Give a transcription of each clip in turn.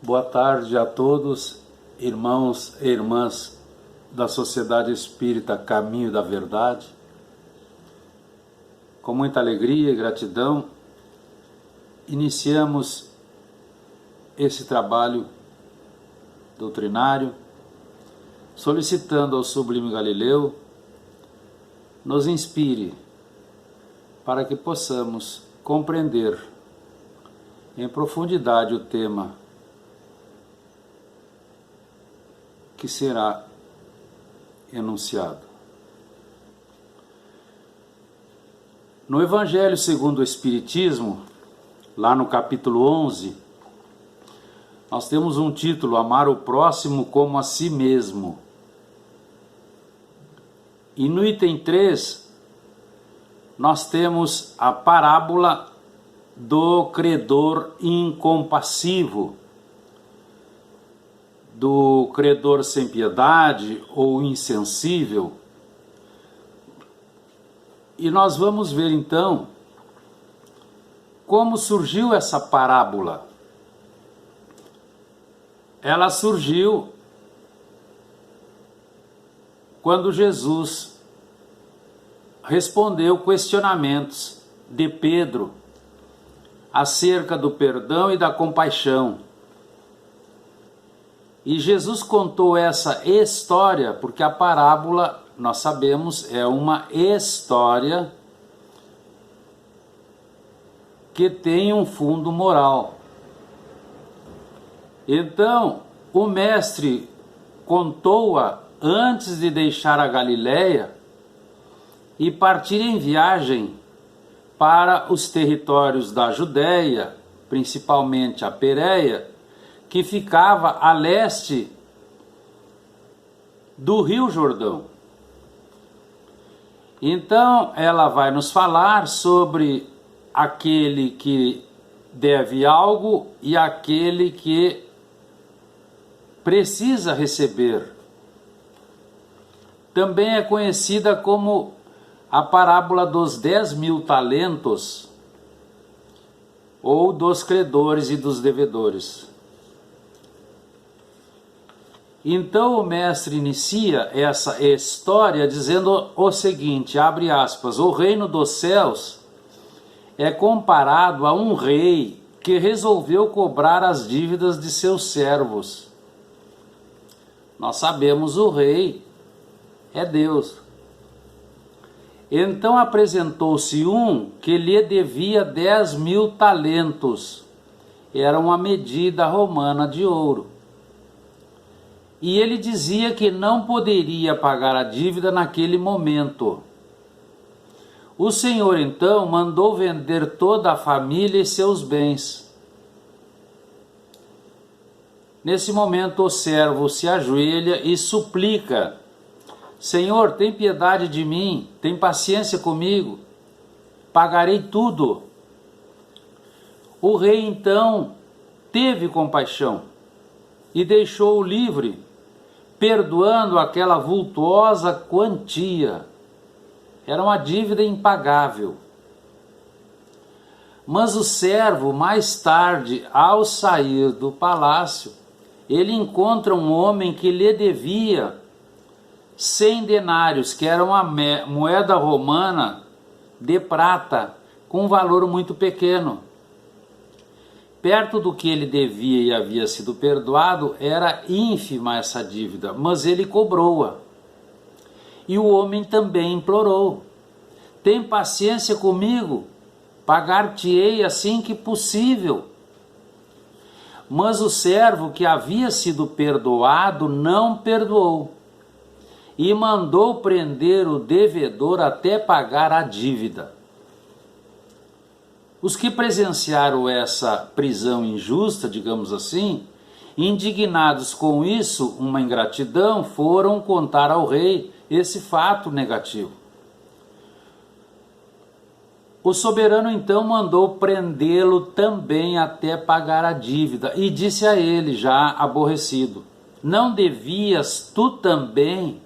Boa tarde a todos, irmãos e irmãs da Sociedade Espírita Caminho da Verdade. Com muita alegria e gratidão, iniciamos esse trabalho doutrinário, solicitando ao Sublime Galileu nos inspire para que possamos compreender em profundidade o tema que será enunciado. No Evangelho segundo o Espiritismo, lá no capítulo 11, nós temos um título: Amar o próximo como a si mesmo. E no item 3, nós temos a parábola do credor incompassivo, do credor sem piedade ou insensível. E nós vamos ver então como surgiu essa parábola. Ela surgiu quando Jesus respondeu questionamentos de Pedro acerca do perdão e da compaixão. E Jesus contou essa história porque a parábola, nós sabemos, é uma história que tem um fundo moral. Então, o mestre contou-a antes de deixar a Galileia e partir em viagem para os territórios da Judéia, principalmente a Pérea, que ficava a leste do Rio Jordão. Então, ela vai nos falar sobre aquele que deve algo e aquele que precisa receber. Também é conhecida como a parábola dos 10.000 talentos ou dos credores e dos devedores. Então o mestre inicia essa história dizendo o seguinte, abre aspas: o reino dos céus é comparado a um rei que resolveu cobrar as dívidas de seus servos. Nós sabemos, o rei é Deus. Então apresentou-se um que lhe devia 10.000 talentos. Era uma medida romana de ouro. E ele dizia que não poderia pagar a dívida naquele momento. O Senhor então mandou vender toda a família e seus bens. Nesse momento o servo se ajoelha e suplica: Senhor, tem piedade de mim, tem paciência comigo, pagarei tudo. O rei então teve compaixão e deixou-o livre, perdoando aquela vultuosa quantia. Era uma dívida impagável. Mas o servo, mais tarde, ao sair do palácio, ele encontra um homem que lhe devia 100 denários, que era uma moeda romana de prata, com um valor muito pequeno. Perto do que ele devia e havia sido perdoado, era ínfima essa dívida, mas ele cobrou-a. E o homem também implorou: tem paciência comigo, pagar-te-ei assim que possível. Mas o servo que havia sido perdoado não perdoou e mandou prender o devedor até pagar a dívida. Os que presenciaram essa prisão injusta, digamos assim, indignados com isso, uma ingratidão, foram contar ao rei esse fato negativo. O soberano então mandou prendê-lo também até pagar a dívida e disse a ele, já aborrecido: não devias tu também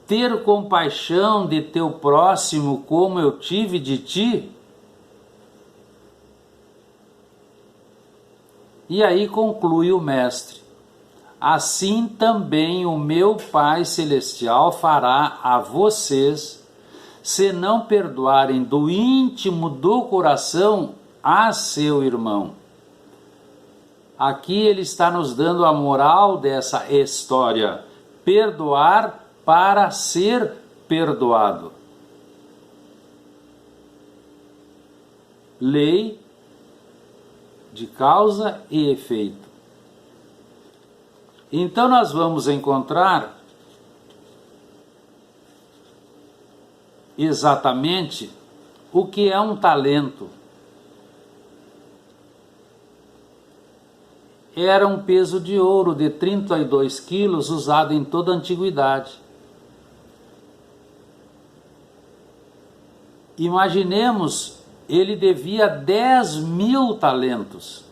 ter compaixão de teu próximo como eu tive de ti? E aí conclui o mestre: assim também o meu Pai Celestial fará a vocês, se não perdoarem do íntimo do coração a seu irmão. Aqui ele está nos dando a moral dessa história: perdoar para ser perdoado. Lei de causa e efeito. Então nós vamos encontrar exatamente o que é um talento. Era um peso de ouro de 32 quilos usado em toda a antiguidade. Imaginemos, ele devia 10.000 talentos.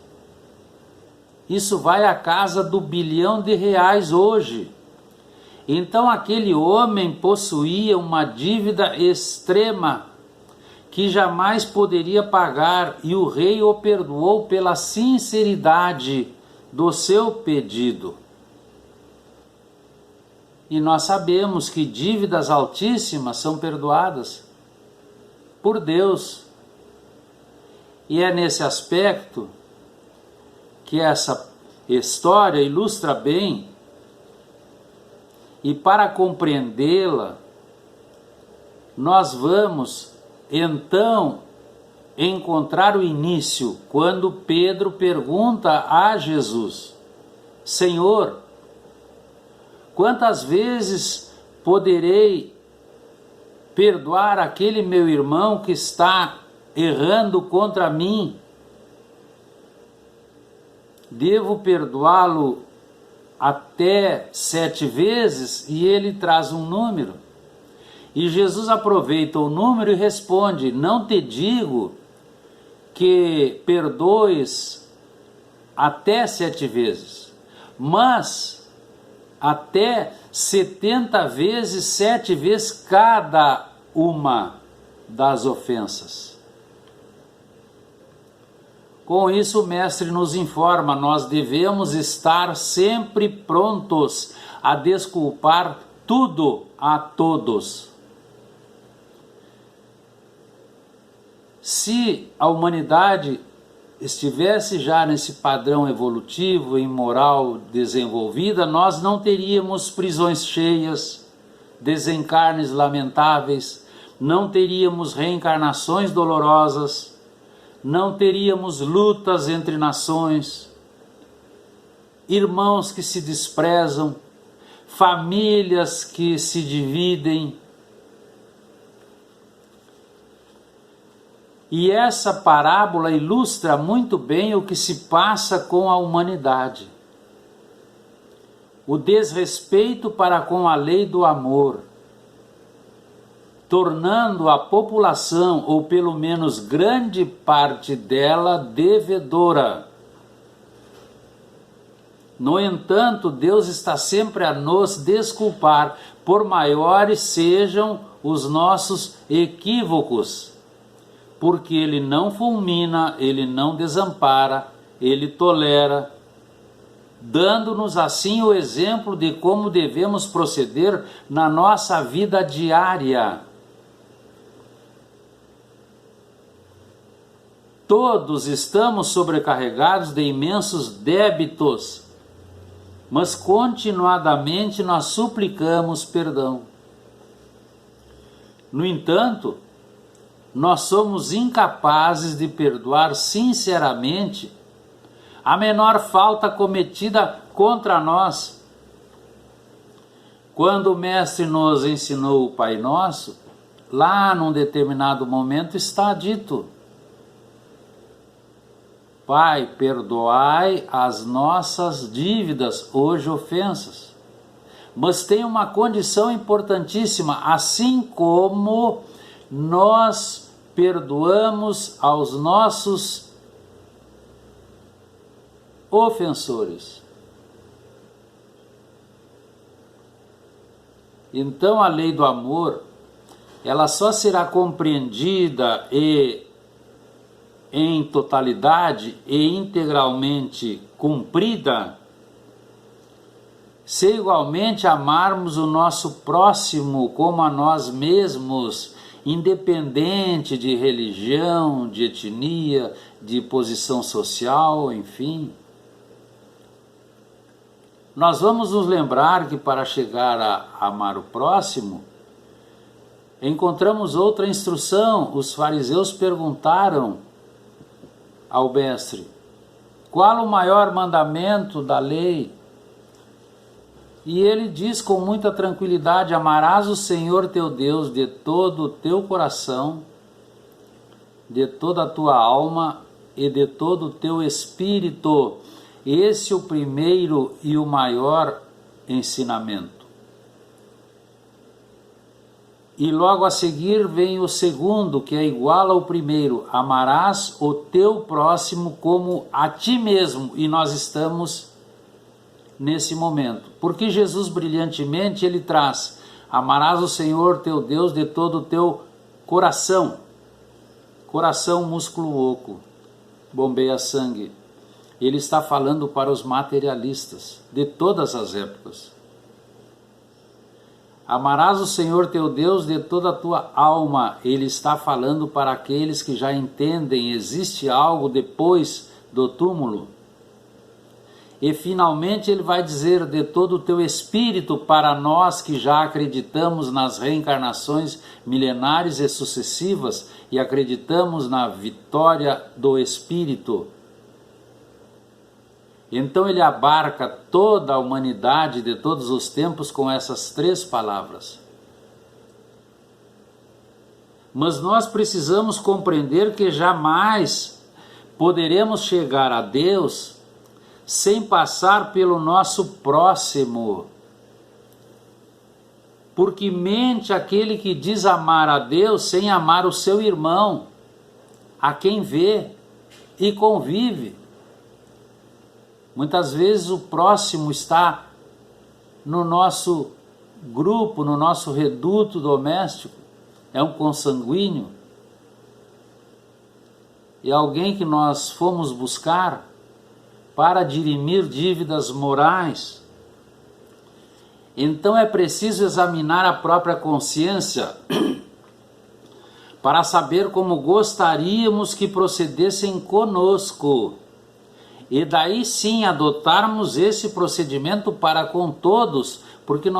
Isso vai à casa do bilhão de reais hoje. Então aquele homem possuía uma dívida extrema que jamais poderia pagar, e o rei o perdoou pela sinceridade do seu pedido. E nós sabemos que dívidas altíssimas são perdoadas por Deus. E é nesse aspecto que essa história ilustra bem, e para compreendê-la, nós vamos então encontrar o início, quando Pedro pergunta a Jesus: Senhor, quantas vezes poderei perdoar aquele meu irmão que está errando contra mim? Devo perdoá-lo até 7 vezes? E ele traz um número. E Jesus aproveita o número e responde: não te digo que perdoes até 7 vezes, mas até 70 vezes 7 vezes cada uma das ofensas. Com isso, o mestre nos informa: nós devemos estar sempre prontos a desculpar tudo a todos. Se a humanidade estivesse já nesse padrão evolutivo e moral desenvolvida, nós não teríamos prisões cheias, desencarnes lamentáveis, não teríamos reencarnações dolorosas, não teríamos lutas entre nações, irmãos que se desprezam, famílias que se dividem. E essa parábola ilustra muito bem o que se passa com a humanidade. O desrespeito para com a lei do amor, tornando a população, ou pelo menos grande parte dela, devedora. No entanto, Deus está sempre a nos desculpar, por maiores sejam os nossos equívocos, porque Ele não fulmina, Ele não desampara, Ele tolera, dando-nos assim o exemplo de como devemos proceder na nossa vida diária. Todos estamos sobrecarregados de imensos débitos, mas continuadamente nós suplicamos perdão. No entanto, nós somos incapazes de perdoar sinceramente a menor falta cometida contra nós. Quando o Mestre nos ensinou o Pai Nosso, lá num determinado momento está dito: Pai, perdoai as nossas dívidas, hoje ofensas. Mas tem uma condição importantíssima: assim como nós perdoamos aos nossos ofensores. Então a lei do amor, ela só será compreendida e em totalidade e integralmente cumprida, se igualmente amarmos o nosso próximo como a nós mesmos, independente de religião, de etnia, de posição social, enfim. Nós vamos nos lembrar que para chegar a amar o próximo, encontramos outra instrução. Os fariseus perguntaram ao mestre: qual o maior mandamento da lei? E ele diz com muita tranquilidade: amarás o Senhor teu Deus de todo o teu coração, de toda a tua alma e de todo o teu espírito. Esse é o primeiro e o maior ensinamento. E logo a seguir vem o segundo, que é igual ao primeiro: amarás o teu próximo como a ti mesmo. E nós estamos nesse momento, porque Jesus brilhantemente ele traz: amarás o Senhor teu Deus de todo o teu coração. Coração, músculo oco, bombeia sangue. Ele está falando para os materialistas de todas as épocas. Amarás o Senhor teu Deus de toda a tua alma. Ele está falando para aqueles que já entendem existe algo depois do túmulo. E finalmente ele vai dizer de todo o teu espírito, para nós que já acreditamos nas reencarnações milenares e sucessivas e acreditamos na vitória do espírito. Então ele abarca toda a humanidade de todos os tempos com essas três palavras. Mas nós precisamos compreender que jamais poderemos chegar a Deus sem passar pelo nosso próximo. Porque mente aquele que diz amar a Deus sem amar o seu irmão, a quem vê e convive. Muitas vezes o próximo está no nosso grupo, no nosso reduto doméstico, é um consanguíneo, é alguém que nós fomos buscar para dirimir dívidas morais. Então é preciso examinar a própria consciência para saber como gostaríamos que procedessem conosco. E daí sim adotarmos esse procedimento para com todos, porque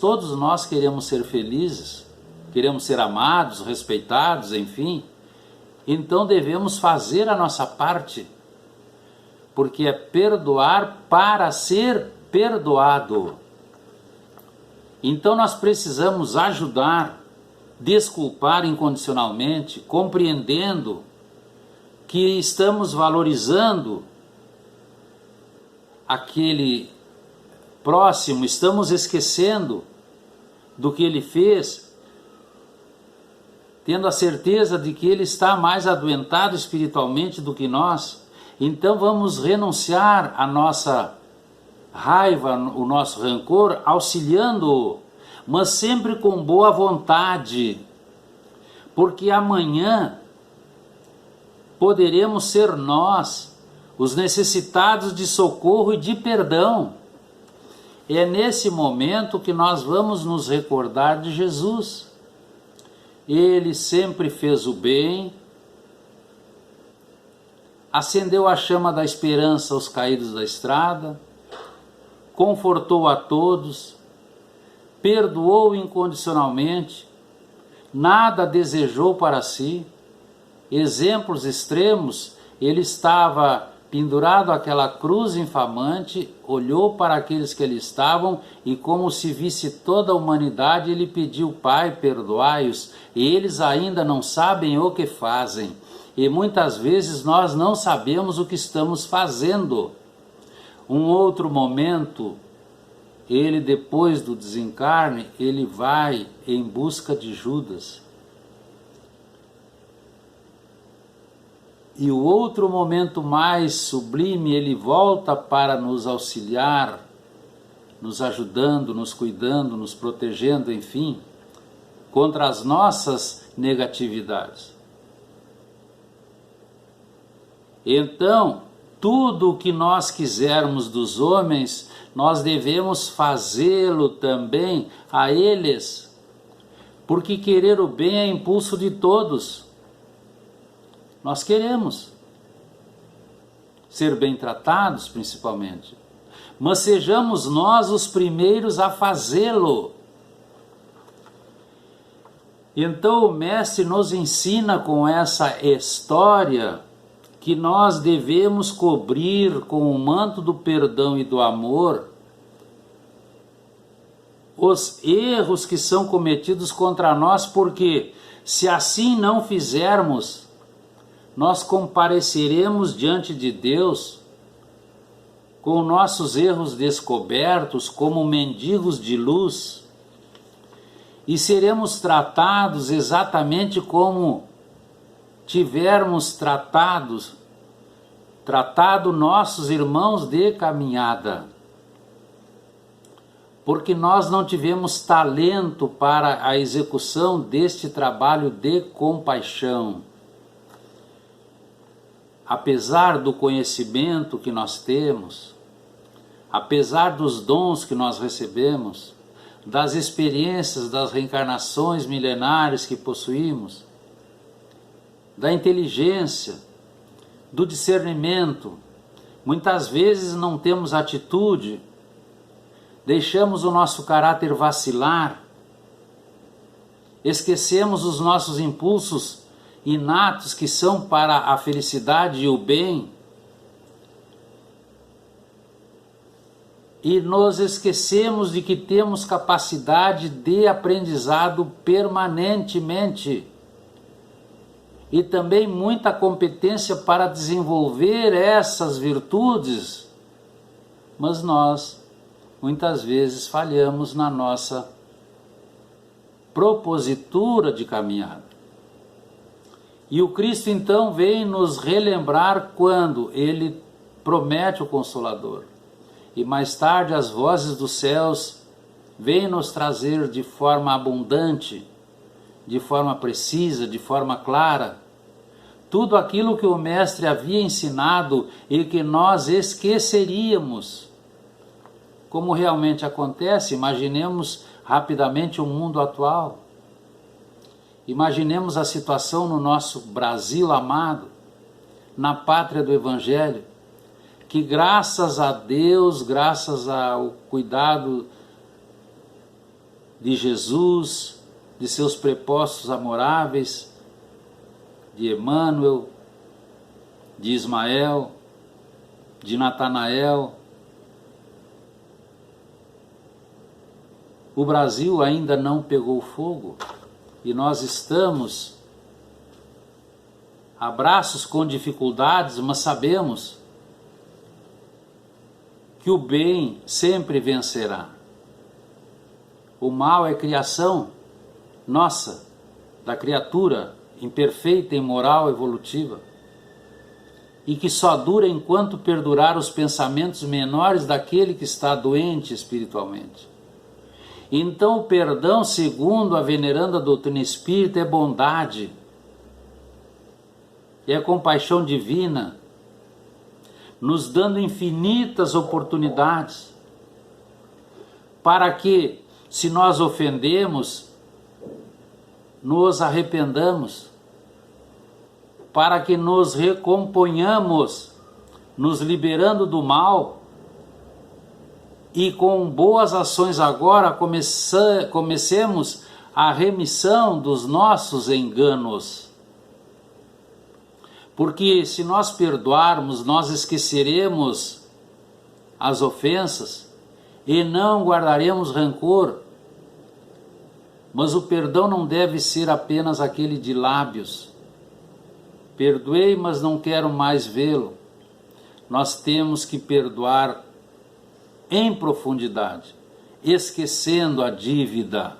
todos nós queremos ser felizes, queremos ser amados, respeitados, enfim. Então devemos fazer a nossa parte, porque é perdoar para ser perdoado. Então nós precisamos ajudar, desculpar incondicionalmente, compreendendo que estamos valorizando aquele próximo, estamos esquecendo do que ele fez, tendo a certeza de que ele está mais adoentado espiritualmente do que nós. Então vamos renunciar à nossa raiva, o nosso rancor, auxiliando-o, mas sempre com boa vontade, porque amanhã poderemos ser nós os necessitados de socorro e de perdão. É nesse momento que nós vamos nos recordar de Jesus. Ele sempre fez o bem, acendeu a chama da esperança aos caídos da estrada, confortou a todos, perdoou incondicionalmente, nada desejou para si. Exemplos extremos: ele estava pendurado àquela cruz infamante, olhou para aqueles que ali estavam e, como se visse toda a humanidade, ele pediu: Pai, perdoai-os, eles ainda não sabem o que fazem. E muitas vezes nós não sabemos o que estamos fazendo. Um outro momento, ele, depois do desencarne, ele vai em busca de Judas. E o outro momento mais sublime, ele volta para nos auxiliar, nos ajudando, nos cuidando, nos protegendo, enfim, contra as nossas negatividades. Então, tudo o que nós quisermos dos homens, nós devemos fazê-lo também a eles, porque querer o bem é impulso de todos. Nós queremos ser bem tratados, principalmente, mas sejamos nós os primeiros a fazê-lo. Então o mestre nos ensina com essa história que nós devemos cobrir com o manto do perdão e do amor os erros que são cometidos contra nós, porque se assim não fizermos, nós compareceremos diante de Deus com nossos erros descobertos como mendigos de luz e seremos tratados exatamente como tivermos tratado nossos irmãos de caminhada, porque nós não tivemos talento para a execução deste trabalho de compaixão. Apesar do conhecimento que nós temos, apesar dos dons que nós recebemos, das experiências das reencarnações milenares que possuímos, da inteligência, do discernimento, muitas vezes não temos atitude, deixamos o nosso caráter vacilar, esquecemos os nossos impulsos inatos que são para a felicidade e o bem, e nos esquecemos de que temos capacidade de aprendizado permanentemente e também muita competência para desenvolver essas virtudes, mas nós muitas vezes falhamos na nossa propositura de caminhada. E o Cristo então vem nos relembrar quando Ele promete o Consolador. E mais tarde as vozes dos céus vêm nos trazer de forma abundante, de forma precisa, de forma clara, tudo aquilo que o Mestre havia ensinado e que nós esqueceríamos. Como realmente acontece, imaginemos rapidamente o mundo atual. Imaginemos a situação no nosso Brasil amado, na pátria do Evangelho, que graças a Deus, graças ao cuidado de Jesus, de seus prepostos amoráveis, de Emmanuel, de Ismael, de Natanael, o Brasil ainda não pegou fogo e nós estamos a braços com dificuldades, mas sabemos que o bem sempre vencerá. O mal é criação nossa, da criatura imperfeita, imoral, evolutiva, e que só dura enquanto perdurar os pensamentos menores daquele que está doente espiritualmente. Então o perdão, segundo a veneranda doutrina espírita, é bondade, é compaixão divina, nos dando infinitas oportunidades para que, se nós ofendemos, nos arrependamos, para que nos recomponhamos, nos liberando do mal, e com boas ações agora comecemos a remissão dos nossos enganos. Porque se nós perdoarmos, nós esqueceremos as ofensas e não guardaremos rancor. Mas o perdão não deve ser apenas aquele de lábios. Perdoei, mas não quero mais vê-lo. Nós temos que perdoar em profundidade, esquecendo a dívida.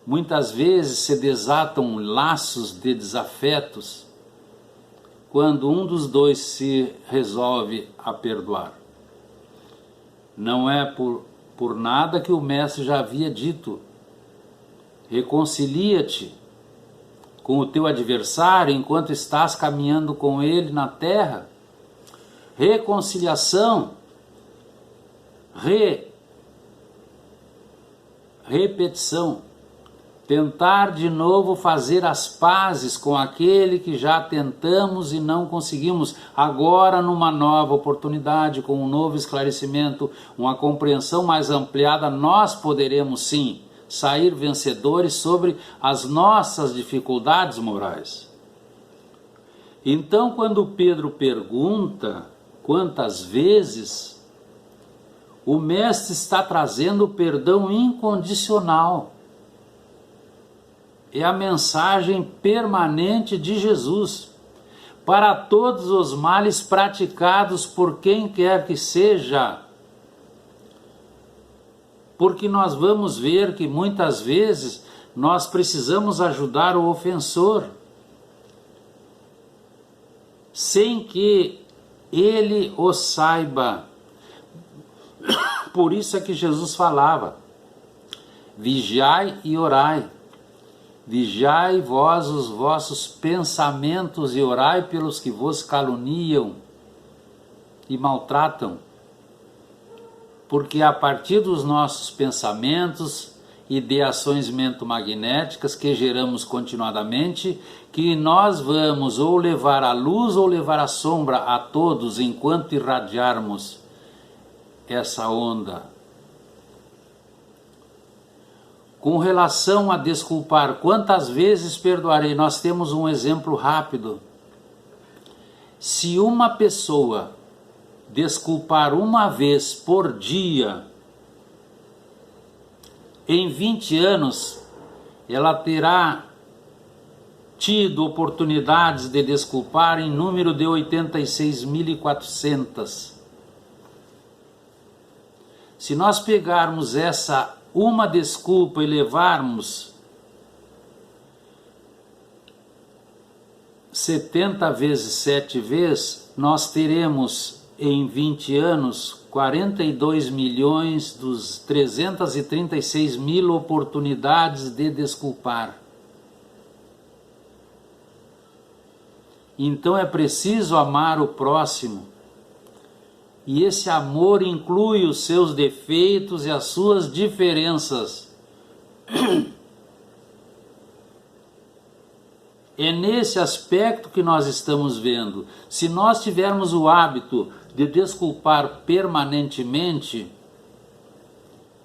Muitas vezes se desatam laços de desafetos quando um dos dois se resolve a perdoar. Não é por nada que o Mestre já havia dito: reconcilia-te com o teu adversário enquanto estás caminhando com ele na terra. Reconciliação, repetição, tentar de novo fazer as pazes com aquele que já tentamos e não conseguimos. Agora, numa nova oportunidade, com um novo esclarecimento, uma compreensão mais ampliada, nós poderemos sim sair vencedores sobre as nossas dificuldades morais. Então, quando Pedro pergunta quantas vezes, o Mestre está trazendo o perdão incondicional. É a mensagem permanente de Jesus para todos os males praticados por quem quer que seja. Porque nós vamos ver que muitas vezes nós precisamos ajudar o ofensor, sem que ele o saiba. Por isso é que Jesus falava: vigiai e orai. Vigiai vós os vossos pensamentos e orai pelos que vos caluniam e maltratam. Porque a partir dos nossos pensamentos e de ações mentomagnéticas que geramos continuadamente, que nós vamos ou levar a luz ou levar a sombra a todos enquanto irradiarmos essa onda. Com relação a desculpar, quantas vezes perdoarei? Nós temos um exemplo rápido. Se uma pessoa desculpar uma vez por dia, em 20 anos, ela terá tido oportunidades de desculpar em número de 86.400. Se nós pegarmos essa uma desculpa e levarmos 70 vezes 7 vezes, nós teremos em 20 anos 42.336.000 oportunidades de desculpar. Então é preciso amar o próximo. E esse amor inclui os seus defeitos e as suas diferenças. É nesse aspecto que nós estamos vendo. Se nós tivermos o hábito de desculpar permanentemente,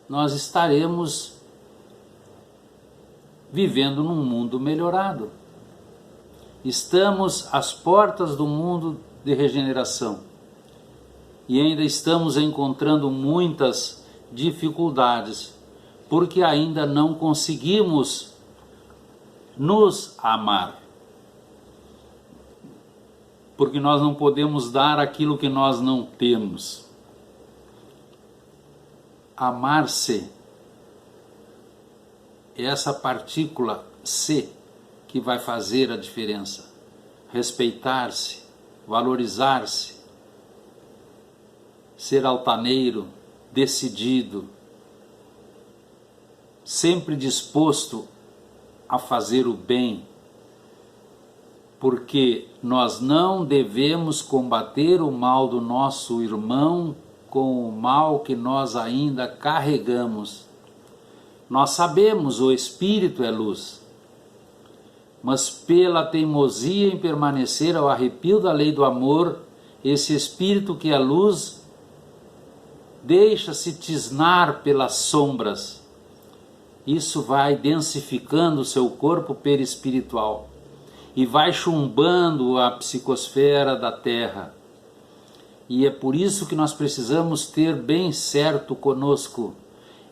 nós estaremos vivendo num mundo melhorado. Estamos às portas do mundo de regeneração. E ainda estamos encontrando muitas dificuldades, porque ainda não conseguimos nos amar. Porque nós não podemos dar aquilo que nós não temos. Amar-se é essa partícula se que vai fazer a diferença. Respeitar-se, valorizar-se, ser altaneiro, decidido, sempre disposto a fazer o bem, porque nós não devemos combater o mal do nosso irmão com o mal que nós ainda carregamos. Nós sabemos, o Espírito é luz, mas pela teimosia em permanecer ao arrepio da lei do amor, esse Espírito que é luz deixa-se tisnar pelas sombras. Isso vai densificando o seu corpo perispiritual e vai chumbando a psicosfera da Terra. E é por isso que nós precisamos ter bem certo conosco.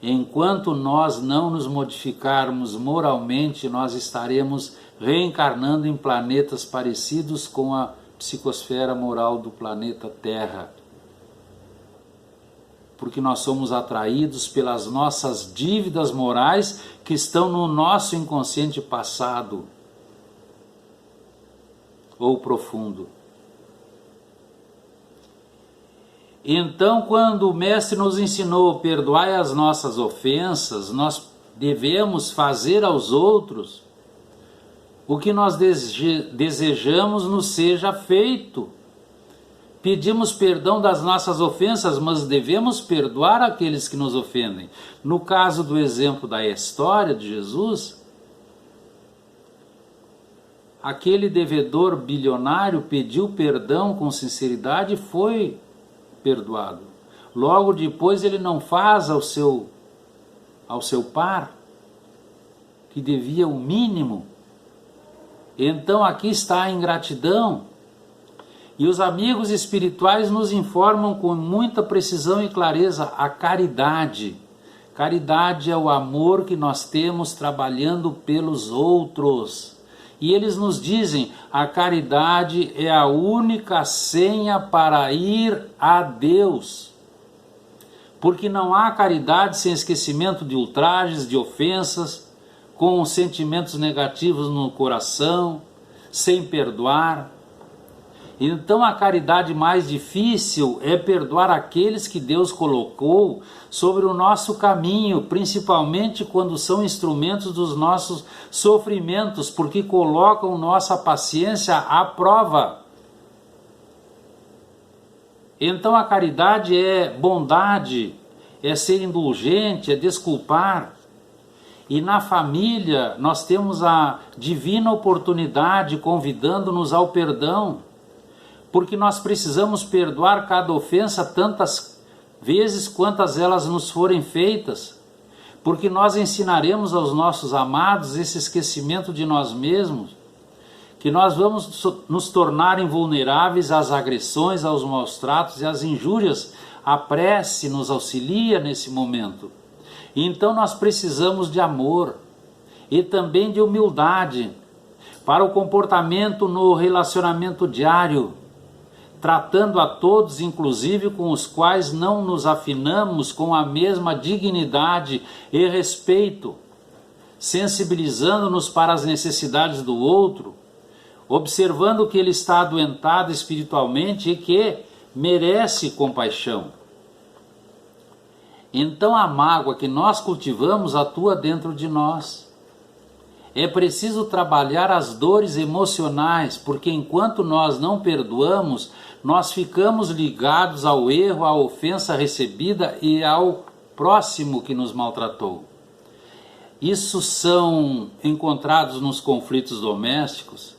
Enquanto nós não nos modificarmos moralmente, nós estaremos reencarnando em planetas parecidos com a psicosfera moral do planeta Terra. Porque nós somos atraídos pelas nossas dívidas morais que estão no nosso inconsciente passado ou profundo. Então, quando o Mestre nos ensinou perdoai as nossas ofensas, nós devemos fazer aos outros o que nós desejamos nos seja feito. Pedimos perdão das nossas ofensas, mas devemos perdoar aqueles que nos ofendem. No caso do exemplo da história de Jesus, aquele devedor bilionário pediu perdão com sinceridade e foi perdoado. Logo depois ele não faz ao seu par, que devia o mínimo. Então aqui está a ingratidão. E os amigos espirituais nos informam com muita precisão e clareza a caridade. Caridade é o amor que nós temos trabalhando pelos outros. E eles nos dizem, a caridade é a única senha para ir a Deus. Porque não há caridade sem esquecimento de ultrajes, de ofensas, com sentimentos negativos no coração, sem perdoar. Então a caridade mais difícil é perdoar aqueles que Deus colocou sobre o nosso caminho, principalmente quando são instrumentos dos nossos sofrimentos, porque colocam nossa paciência à prova. Então a caridade é bondade, é ser indulgente, é desculpar. E na família nós temos a divina oportunidade convidando-nos ao perdão, porque nós precisamos perdoar cada ofensa tantas vezes quantas elas nos forem feitas, porque nós ensinaremos aos nossos amados esse esquecimento de nós mesmos, que nós vamos nos tornar invulneráveis às agressões, aos maus tratos e às injúrias. A prece nos auxilia nesse momento. Então nós precisamos de amor e também de humildade para o comportamento no relacionamento diário, tratando a todos, inclusive com os quais não nos afinamos com a mesma dignidade e respeito, sensibilizando-nos para as necessidades do outro, observando que ele está adoentado espiritualmente e que merece compaixão. Então a mágoa que nós cultivamos atua dentro de nós. É preciso trabalhar as dores emocionais, porque enquanto nós não perdoamos, nós ficamos ligados ao erro, à ofensa recebida e ao próximo que nos maltratou. Isso são encontrados nos conflitos domésticos,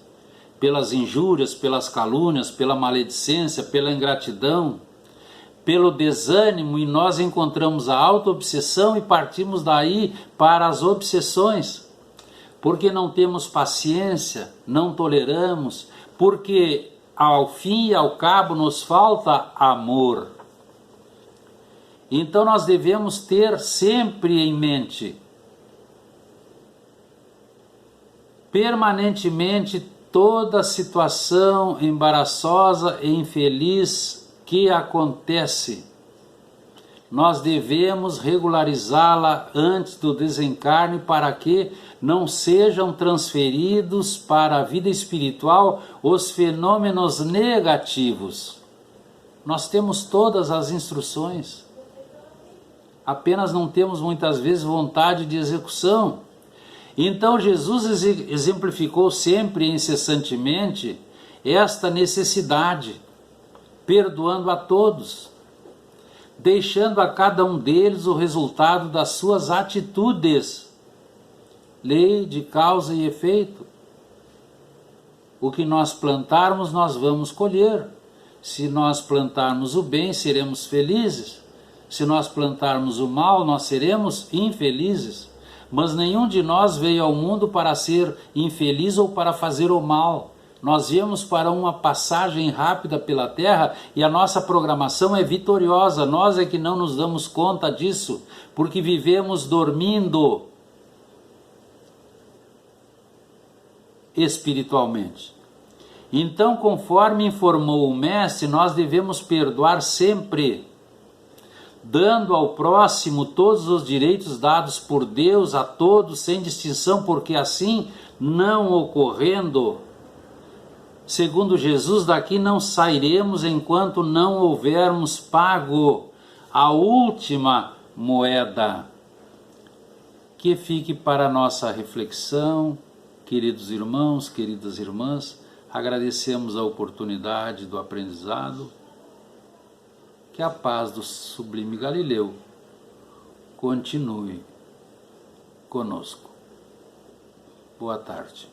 pelas injúrias, pelas calúnias, pela maledicência, pela ingratidão, pelo desânimo, e nós encontramos a auto-obsessão e partimos daí para as obsessões. Porque não temos paciência, não toleramos, porque ao fim e ao cabo nos falta amor. Então nós devemos ter sempre em mente, permanentemente, toda situação embaraçosa e infeliz que acontece. Nós devemos regularizá-la antes do desencarne para que não sejam transferidos para a vida espiritual os fenômenos negativos. Nós temos todas as instruções, apenas não temos muitas vezes vontade de execução. Então Jesus exemplificou sempre e incessantemente esta necessidade, perdoando a todos, deixando a cada um deles o resultado das suas atitudes. Lei de causa e efeito. O que nós plantarmos, nós vamos colher. Se nós plantarmos o bem, seremos felizes. Se nós plantarmos o mal, nós seremos infelizes. Mas nenhum de nós veio ao mundo para ser infeliz ou para fazer o mal. Nós viemos para uma passagem rápida pela terra e a nossa programação é vitoriosa. Nós é que não nos damos conta disso, porque vivemos dormindo espiritualmente. Então, conforme informou o Mestre, nós devemos perdoar sempre, dando ao próximo todos os direitos dados por Deus a todos, sem distinção, porque assim, não ocorrendo, segundo Jesus, daqui não sairemos enquanto não houvermos pago a última moeda. Que fique para nossa reflexão Queridos irmãos, queridas irmãs, agradecemos a oportunidade do aprendizado. Que a paz do sublime Galileu continue conosco. Boa tarde.